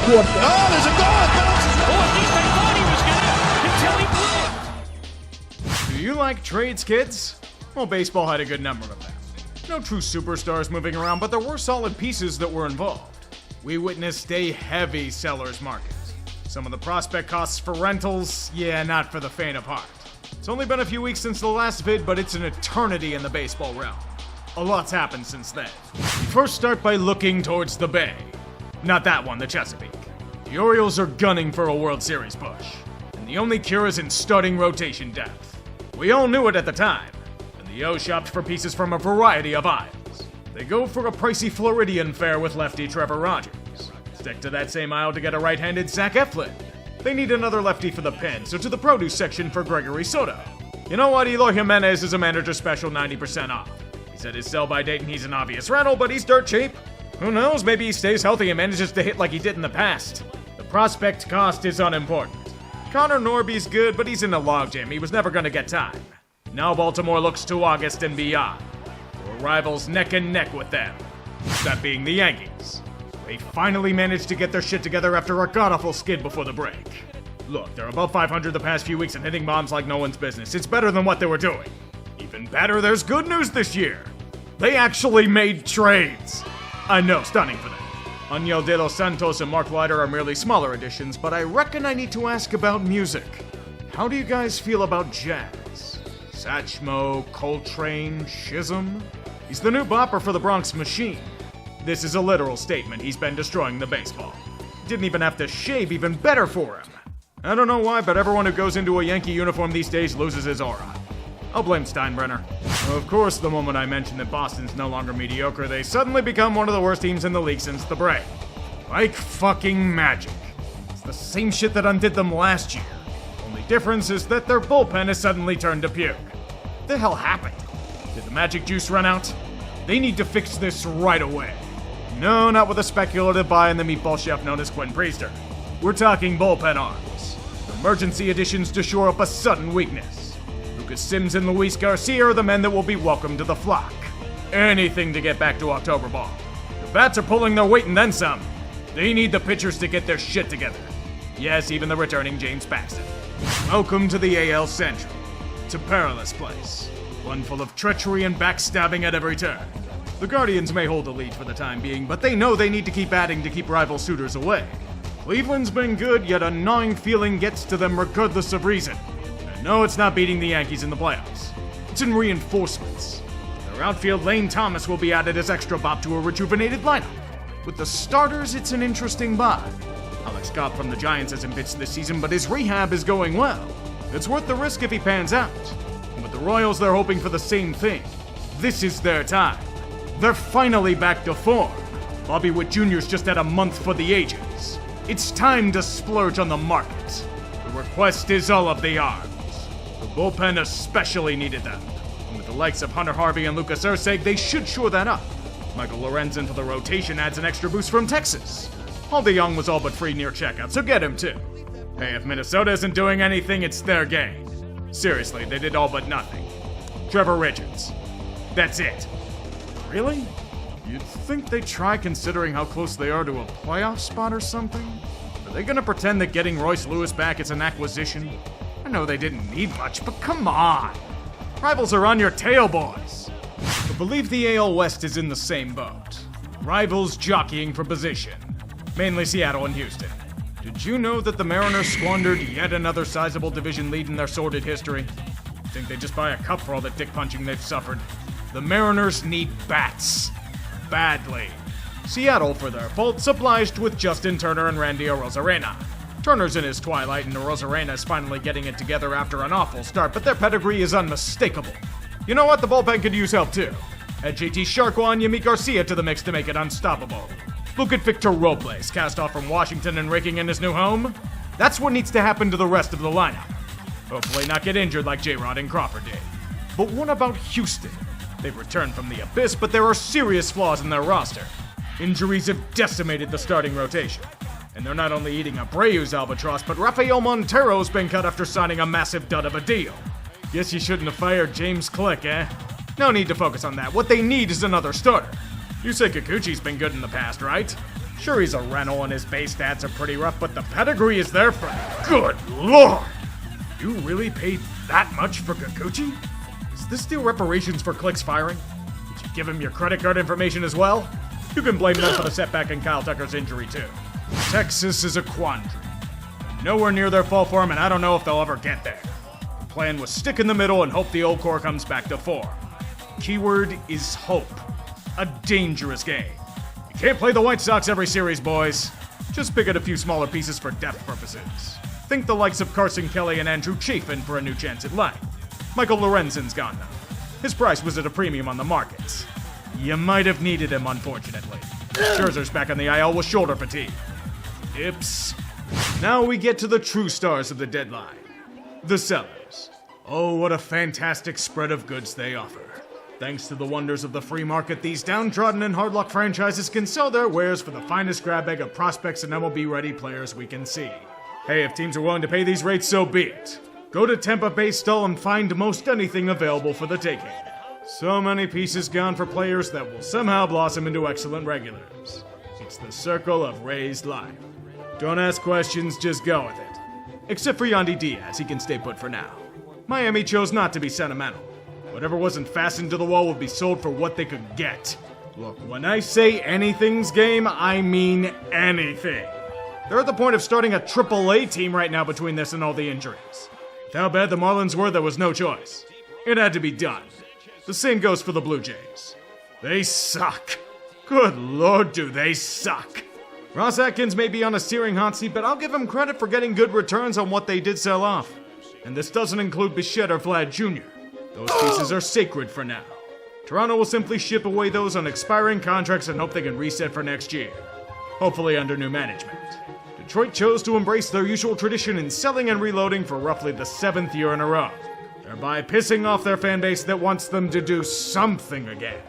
quarterback. Oh, there's a goal. Do you like trades, kids? Well, baseball had a good number of them. No true superstars moving around, but there were solid pieces that were involved. We witnessed a heavy seller's market. Some of the prospect costs for rentals, yeah, not for the faint of heart. It's only been a few weeks since the last vid, but it's an eternity in the baseball realm. A lot's happened since then. We first start by looking towards the Bay. Not that one, the Chesapeake. The Orioles are gunning for a World Series push, and the only cure is in starting rotation depth. We all knew it at the time, and the O shopped for pieces from a variety of aisles. They go for a pricey Floridian fare with lefty Trevor Rogers. Stick to that same aisle to get a right-handed Zach Eflin. They need another lefty for the pen, so to the produce section for Gregory Soto. You know what, Eloy Jimenez is a manager special 90% off. He said his sell-by date and he's an obvious rental, but he's dirt cheap. Who knows, maybe he stays healthy and manages to hit like he did in the past. The prospect cost is unimportant. Connor Norby's good, but he's in a logjam. He was never going to get time. Now Baltimore looks to August and beyond. For rivals neck and neck with them. That being the Yankees. They finally managed to get their shit together after a god-awful skid before the break. Look, they're above 500 the past few weeks and hitting bombs like no one's business. It's better than what they were doing. Even better, there's good news this year. They actually made trades. I know, stunning for them. Aniel De Los Santos and Mark Leiter are merely smaller additions, but I reckon I need to ask about music. How do you guys feel about jazz? Satchmo, Coltrane, Chisholm? He's the new bopper for the Bronx Machine. This is a literal statement. He's been destroying the baseball. Didn't even have to shave, even better for him. I don't know why, but everyone who goes into a Yankee uniform these days loses his aura. I'll blame Steinbrenner. Of course, the moment I mention that Boston's no longer mediocre, they suddenly become one of the worst teams in the league since the break. Like fucking magic. It's the same shit that undid them last year. Only difference is that their bullpen has suddenly turned to puke. What the hell happened? Did the magic juice run out? They need to fix this right away. No, not with a speculative buy in the meatball chef known as Quinn Priester. We're talking bullpen arms. Emergency additions to shore up a sudden weakness. Lucas Sims and Luis Garcia are the men that will be welcome to the flock. Anything to get back to October ball. The bats are pulling their weight and then some. They need the pitchers to get their shit together. Yes, even the returning James Paxton. Welcome to the AL Central. It's a perilous place. One full of treachery and backstabbing at every turn. The Guardians may hold the lead for the time being, but they know they need to keep adding to keep rival suitors away. Cleveland's been good, yet a gnawing feeling gets to them regardless of reason. And no, it's not beating the Yankees in the playoffs. It's in reinforcements. Their outfield, Lane Thomas, will be added as extra bop to a rejuvenated lineup. With the starters, it's an interesting buy. Alex Cobb from the Giants hasn't pitched this season, but his rehab is going well. It's worth the risk if he pans out. And with the Royals, they're hoping for the same thing. This is their time. They're finally back to form. Bobby Witt Jr.'s just had a month for the ages. It's time to splurge on the market. The request is all of the arms. The bullpen especially needed them. And with the likes of Hunter Harvey and Lucas Erceg, they should shore that up. Michael Lorenzen for the rotation adds an extra boost from Texas. Paul DeYoung was all but free near checkout, so get him too. Hey, if Minnesota isn't doing anything, it's their game. Seriously, they did all but nothing. Trevor Richards. That's it. Really? You'd think they'd try considering how close they are to a playoff spot or something? Are they gonna pretend that getting Royce Lewis back is an acquisition? I know they didn't need much, but come on! Rivals are on your tail, boys! I believe the AL West is in the same boat. Rivals jockeying for position. Mainly Seattle and Houston. Did you know that the Mariners squandered yet another sizable division lead in their sordid history? Think they'd just buy a cup for all the dick punching they've suffered? The Mariners need bats. Badly. Seattle, for their faults, obliged with Justin Turner and Randy Arozarena. Turner's in his twilight and Arozarena is finally getting it together after an awful start, but their pedigree is unmistakable. You know what? The bullpen could use help too. Add JT Sharkwa and Yami Garcia to the mix to make it unstoppable. Look at Victor Robles, cast off from Washington and raking in his new home. That's what needs to happen to the rest of the lineup. Hopefully not get injured like J-Rod and Crawford did. But what about Houston? They've returned from the abyss, but there are serious flaws in their roster. Injuries have decimated the starting rotation. And they're not only eating Abreu's albatross, but Rafael Montero's been cut after signing a massive dud of a deal. Guess you shouldn't have fired James Click, eh? No need to focus on that. What they need is another starter. You say Kikuchi's been good in the past, right? Sure, he's a rental and his base stats are pretty rough, but the pedigree is there for... Good lord! You really paid that much for Kikuchi? Is this deal reparations for Click's firing? Did you give him your credit card information as well? You can blame them for the setback in Kyle Tucker's injury too. Texas is a quandary. Nowhere near their fall form, and I don't know if they'll ever get there. The plan was stick in the middle and hope the old core comes back to form. Keyword is hope. A dangerous game. You can't play the White Sox every series, boys. Just pick at a few smaller pieces for depth purposes. Think the likes of Carson Kelly and Andrew Chafin for a new chance at life. Michael Lorenzen's gone now. His price was at a premium on the markets. You might have needed him, unfortunately. Scherzer's back on the IL with shoulder fatigue. Ips. Now we get to the true stars of the deadline. The sellers. Oh, what a fantastic spread of goods they offer. Thanks to the wonders of the free market, these downtrodden and hard luck franchises can sell their wares for the finest grab bag of prospects and MLB-ready players we can see. Hey, if teams are willing to pay these rates, so be it. Go to Tampa Bay Stall and find most anything available for the taking. So many pieces gone for players that will somehow blossom into excellent regulars. It's the circle of raised life. Don't ask questions, just go with it. Except for Yandy Diaz, he can stay put for now. Miami chose not to be sentimental. Whatever wasn't fastened to the wall would be sold for what they could get. Look, when I say anything's game, I mean anything. They're at the point of starting a AAA team right now between this and all the injuries. With how bad the Marlins were, there was no choice. It had to be done. The same goes for the Blue Jays. They suck. Good lord, do they suck. Ross Atkins may be on a searing hot seat, but I'll give him credit for getting good returns on what they did sell off. And this doesn't include Bichette or Vlad Jr. Those pieces are sacred for now. Toronto will simply ship away those on expiring contracts and hope they can reset for next year. Hopefully under new management. Detroit chose to embrace their usual tradition in selling and reloading for roughly the 7th year in a row, thereby pissing off their fan base that wants them to do something again.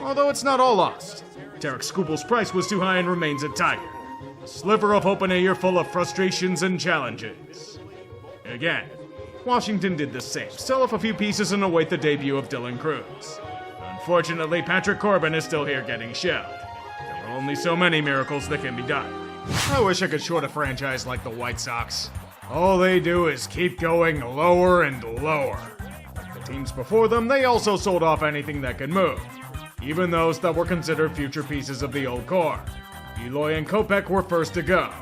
Although it's not all lost. Tarek Skubel's price was too high and remains a tiger. A sliver of hope in a year full of frustrations and challenges. Again, Washington did the same. Sell off a few pieces and await the debut of Dylan Cruz. Unfortunately, Patrick Corbin is still here getting shelled. There are only so many miracles that can be done. I wish I could short a franchise like the White Sox. All they do is keep going lower and lower. The teams before them, they also sold off anything that could move. Even those that were considered future pieces of the old core. Eloy and Kopech were first to go.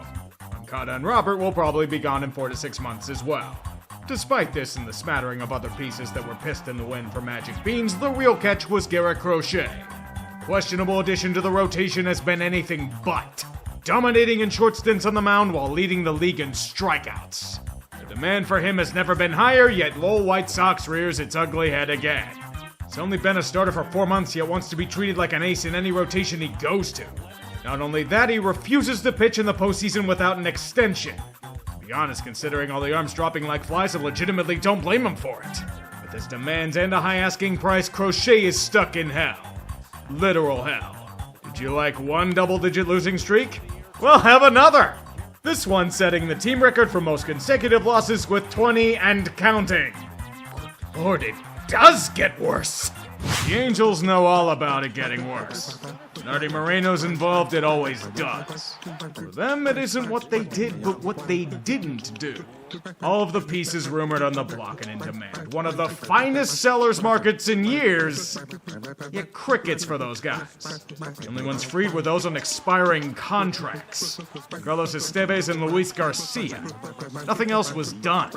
Moncada and Robert will probably be gone in 4 to 6 months as well. Despite this and the smattering of other pieces that were pissed in the wind for Magic Beans, the real catch was Garrett Crochet. The questionable addition to the rotation has been anything but, dominating in short stints on the mound while leading the league in strikeouts. The demand for him has never been higher, yet Lowell White Sox rears its ugly head again. He's only been a starter for 4 months, yet wants to be treated like an ace in any rotation he goes to. Not only that, he refuses to pitch in the postseason without an extension. To be honest, considering all the arms dropping like flies, I legitimately don't blame him for it. With his demands and a high asking price, Crochet is stuck in hell. Literal hell. Did you like one double-digit losing streak? Well, have another! This one setting the team record for most consecutive losses with 20 and counting. Lord, it does get worse. The Angels know all about it getting worse. When Artie Moreno's involved, it always does. For them, it isn't what they did, but what they didn't do. All of the pieces rumored on the block and in demand. One of the finest sellers markets in years. Yet crickets for those guys. The only ones freed were those on expiring contracts. Carlos Esteves and Luis Garcia. Nothing else was done.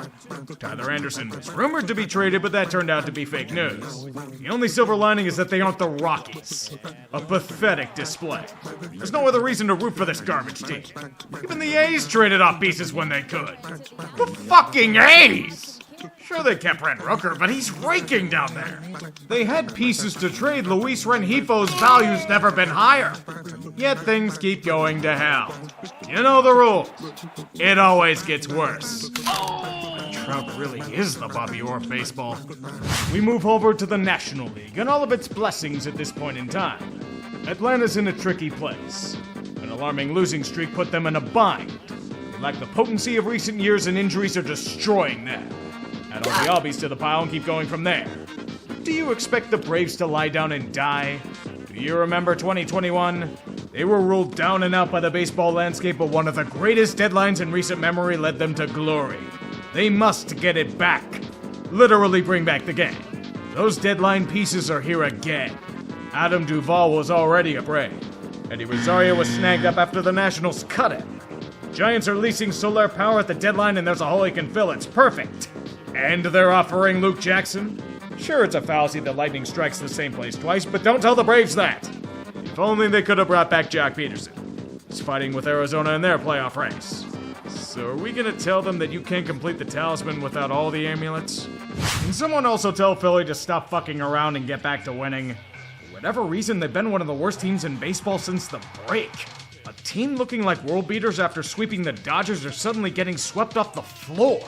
Tyler Anderson was rumored to be traded, but that turned out to be fake news. The only silver lining is that they aren't the Rockies. A pathetic display. There's no other reason to root for this garbage team. Even the A's traded off pieces when they could. The fucking A's! Sure, they kept Ren Rooker, but he's raking down there. They had pieces to trade. Luis Renjifo's value's never been higher. Yet things keep going to hell. You know the rules. It always gets worse. Trout really is the Bobby Orr of baseball. We move over to the National League and all of its blessings at this point in time. Atlanta's in a tricky place. An alarming losing streak put them in a bind. They lack the potency of recent years and injuries are destroying them. Add all the obbies to the pile and keep going from there. Do you expect the Braves to lie down and die? Do you remember 2021? They were ruled down and out by the baseball landscape, but one of the greatest deadlines in recent memory led them to glory. They must get it back. Literally bring back the game. Those deadline pieces are here again. Adam Duvall was already a Brave. Eddie Rosario was snagged up after the Nationals cut him. Giants are leasing Solar Power at the deadline, and there's a hole he can fill. It's perfect. And they're offering Luke Jackson. Sure, it's a fallacy that lightning strikes the same place twice, but don't tell the Braves that. If only they could have brought back Jack Peterson. He's fighting with Arizona in their playoff race. So are we gonna tell them that you can't complete the talisman without all the amulets? Can someone also tell Philly to stop fucking around and get back to winning? For whatever reason, they've been one of the worst teams in baseball since the break. A team looking like world beaters after sweeping the Dodgers are suddenly getting swept off the floor.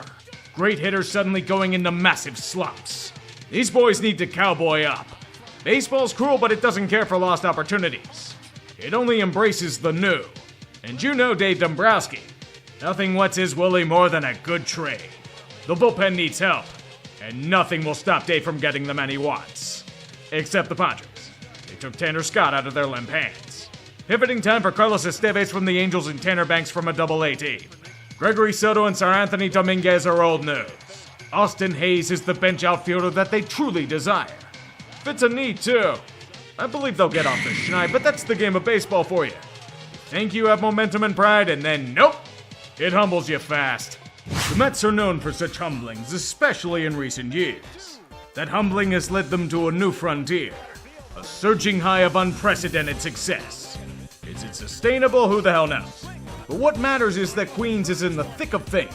Great hitters suddenly going into massive slumps. These boys need to cowboy up. Baseball's cruel, but it doesn't care for lost opportunities. It only embraces the new. And you know Dave Dombrowski. Nothing wets his willy more than a good trade. The bullpen needs help, and nothing will stop Dave from getting the man he wants. Except the Padres. They took Tanner Scott out of their limp hands. Pivoting time for Carlos Estevez from the Angels and Tanner Banks from a Double-A team. Gregory Soto and Sir Anthony Dominguez are old news. Austin Hayes is the bench outfielder that they truly desire. Fits a need, too. I believe they'll get off the schneid, but that's the game of baseball for you. You think you have momentum and pride, and then nope, it humbles you fast. The Mets are known for such humblings, especially in recent years. That humbling has led them to a new frontier, a surging high of unprecedented success. Is it sustainable? Who the hell knows? But what matters is that Queens is in the thick of things,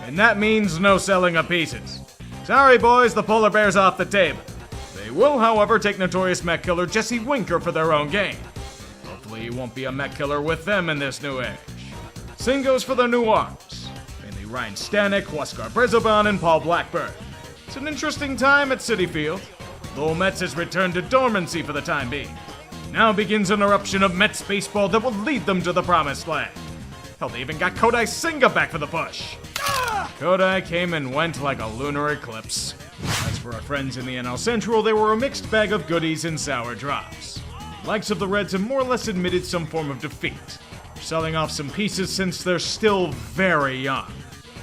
and that means no selling of pieces. Sorry, boys, the polar bear's off the table. They will, however, take notorious Met killer Jesse Winker for their own game. Hopefully he won't be a Met killer with them in this new age. Same goes for their new arms, mainly Ryan Stanek, Huascar Brezoban, and Paul Blackburn. It's an interesting time at Citi Field, though Mets has returned to dormancy for the time being. Now begins an eruption of Mets baseball that will lead them to the promised land. Hell, they even got Kodai Senga back for the push. Kodai came and went like a lunar eclipse. As for our friends in the NL Central, they were a mixed bag of goodies and sour drops. The likes of the Reds have more or less admitted some form of defeat. They're selling off some pieces since they're still very young.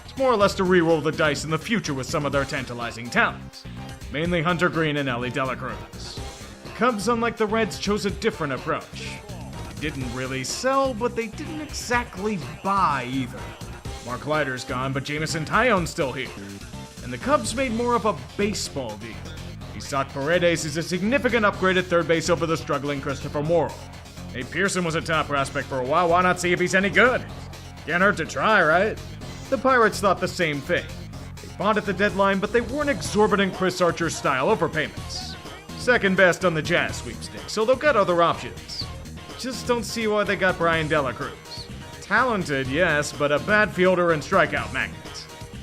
It's more or less to re-roll the dice in the future with some of their tantalizing talent. Mainly Hunter Green and Ellie De La Cruz. The Cubs, unlike the Reds, chose a different approach. They didn't really sell, but they didn't exactly buy either. Mark Leiter's gone, but Jameson Taillon's still here. And the Cubs made more of a baseball deal. Isaac Paredes is a significant upgrade at third base over the struggling Christopher Morrow. Nate Pearson was a top prospect for a while, why not see if he's any good? Can't hurt to try, right? The Pirates thought the same thing. They bought at the deadline, but they weren't exorbitant Chris Archer-style overpayments. Second best on the Jazz sweepstakes, so they'll get other options. Just don't see why they got Brian De La Cruz. Talented, yes, but a bad fielder and strikeout magnet.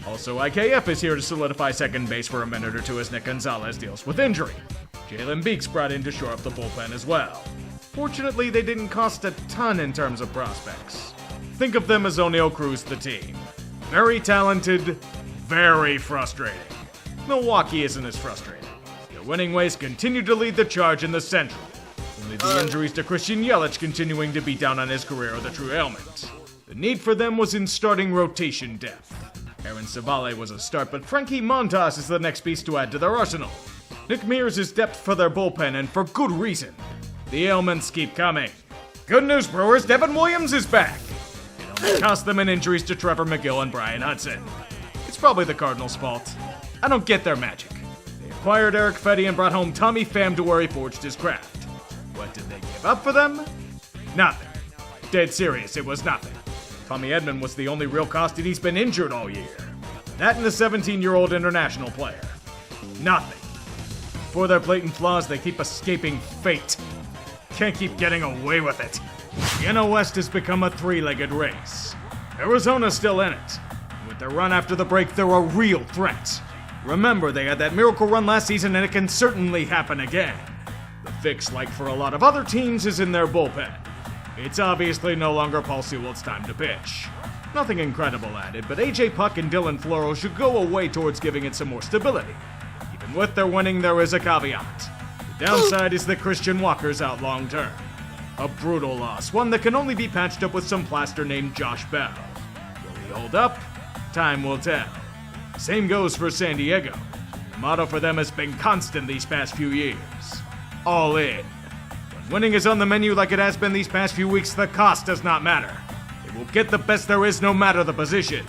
Also, IKF is here to solidify second base for a minute or two as Nick Gonzalez deals with injury. Jalen Beeks brought in to shore up the bullpen as well. Fortunately, they didn't cost a ton in terms of prospects. Think of them as Oneil Cruz the team. Very talented, very frustrating. Milwaukee isn't as frustrating. Their winning ways continue to lead the charge in the Central. Only the injuries to Christian Yelich continuing to beat down on his career are the true ailment. The need for them was in starting rotation depth. Aaron Savale was a start, but Frankie Montas is the next piece to add to their arsenal. Nick Mears is depth for their bullpen, and for good reason. The ailments keep coming. Good news, Brewers, Devin Williams is back. It only cost them in injuries to Trevor McGill and Brian Hudson. It's probably the Cardinals' fault. I don't get their magic. They acquired Eric Fetty and brought home Tommy Pham to where he forged his craft. What did they give up for them? Nothing. Dead serious, it was nothing. Tommy Edman was the only real cost, and he's been injured all year. That and the 17-year-old international player. Nothing. For their blatant flaws, they keep escaping fate. Can't keep getting away with it. The NL West has become a three-legged race. Arizona's still in it. With their run after the break, they're a real threat. Remember, they had that miracle run last season, and it can certainly happen again. The fix, like for a lot of other teams, is in their bullpen. It's obviously no longer Paul Sewell's time to pitch. Nothing incredible added, but AJ Puck and Dylan Floro should go away towards giving it some more stability. Even with their winning, there is a caveat. The downside is that Christian Walker's out long term. A brutal loss, one that can only be patched up with some plaster named Josh Bell. Will he hold up? Time will tell. Same goes for San Diego. The motto for them has been constant these past few years. All in. When winning is on the menu like it has been these past few weeks, the cost does not matter. They will get the best there is no matter the position.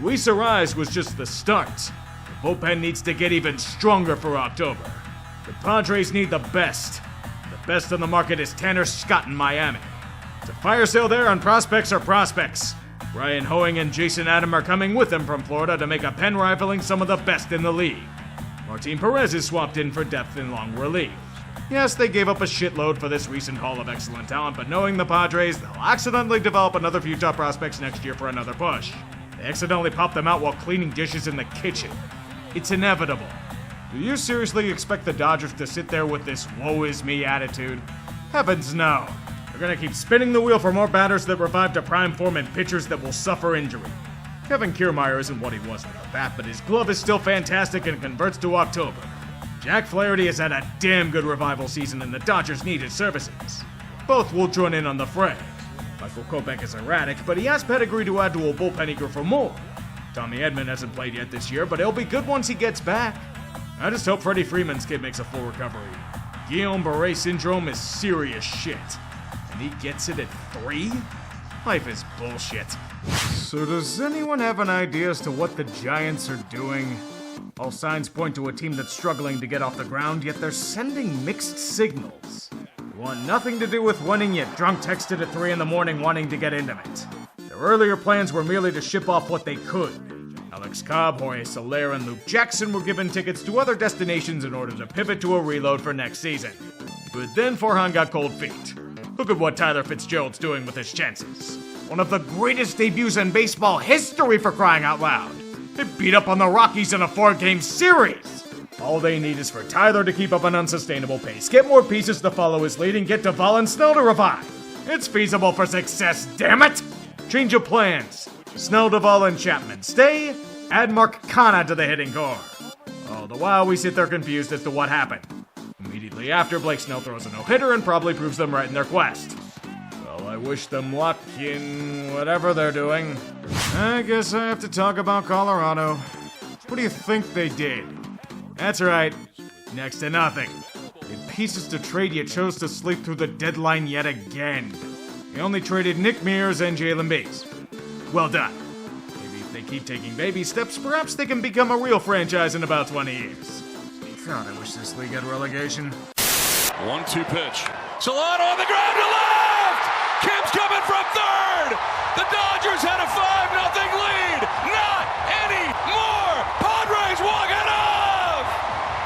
Luis Arraez was just the start. The bullpen needs to get even stronger for October. The Padres need the best. The best on the market is Tanner Scott in Miami. It's a fire sale there on prospects or prospects. Brian Hoeing and Jason Adam are coming with him from Florida to make a pen rivaling some of the best in the league. Martin Perez is swapped in for depth in long relief. Yes, they gave up a shitload for this recent haul of excellent talent, but knowing the Padres, they'll accidentally develop another few top prospects next year for another push. They accidentally pop them out while cleaning dishes in the kitchen. It's inevitable. Do you seriously expect the Dodgers to sit there with this woe is me attitude? Heavens no. They're gonna keep spinning the wheel for more batters that revive to prime form and pitchers that will suffer injury. Kevin Kiermaier isn't what he was with a bat, but his glove is still fantastic and converts to October. Jack Flaherty has had a damn good revival season and the Dodgers need his services. Both will join in on the fray. Michael Kopech is erratic, but he has pedigree to add to a bullpen eager for more. Tommy Edman hasn't played yet this year, but he'll be good once he gets back. I just hope Freddie Freeman's kid makes a full recovery. Guillain-Barré syndrome is serious shit. And he gets it at 3? Life is bullshit. So does anyone have an idea as to what the Giants are doing? All signs point to a team that's struggling to get off the ground, yet they're sending mixed signals. They want nothing to do with winning, yet drunk texted at 3 in the morning wanting to get into it. Their earlier plans were merely to ship off what they could. Alex Cobb, Jorge Soler, and Luke Jackson were given tickets to other destinations in order to pivot to a reload for next season. But then Forhan got cold feet. Look at what Tyler Fitzgerald's doing with his chances. One of the greatest debuts in baseball history, for crying out loud. They beat up on the Rockies in a 4-game series. All they need is for Tyler to keep up an unsustainable pace, get more pieces to follow his lead, and get Duvall and Snell to revive. It's feasible for success, damn it! Change of plans. Snell, Duvall, and Chapman stay. Add Mark Canha to the hitting core. All the while, we sit there confused as to what happened. Immediately after, Blake Snell throws a no-hitter and probably proves them right in their quest. Well, I wish them luck in whatever they're doing. I guess I have to talk about Colorado. What do you think they did? That's right, next to nothing. They had pieces to trade, yet chose to sleep through the deadline yet again. They only traded Nick Mears and Jalen Bates. Well done. Maybe if they keep taking baby steps, perhaps they can become a real franchise in about 20 years. God, I wish this league had relegation. 1-2 pitch. Solano on the ground to left!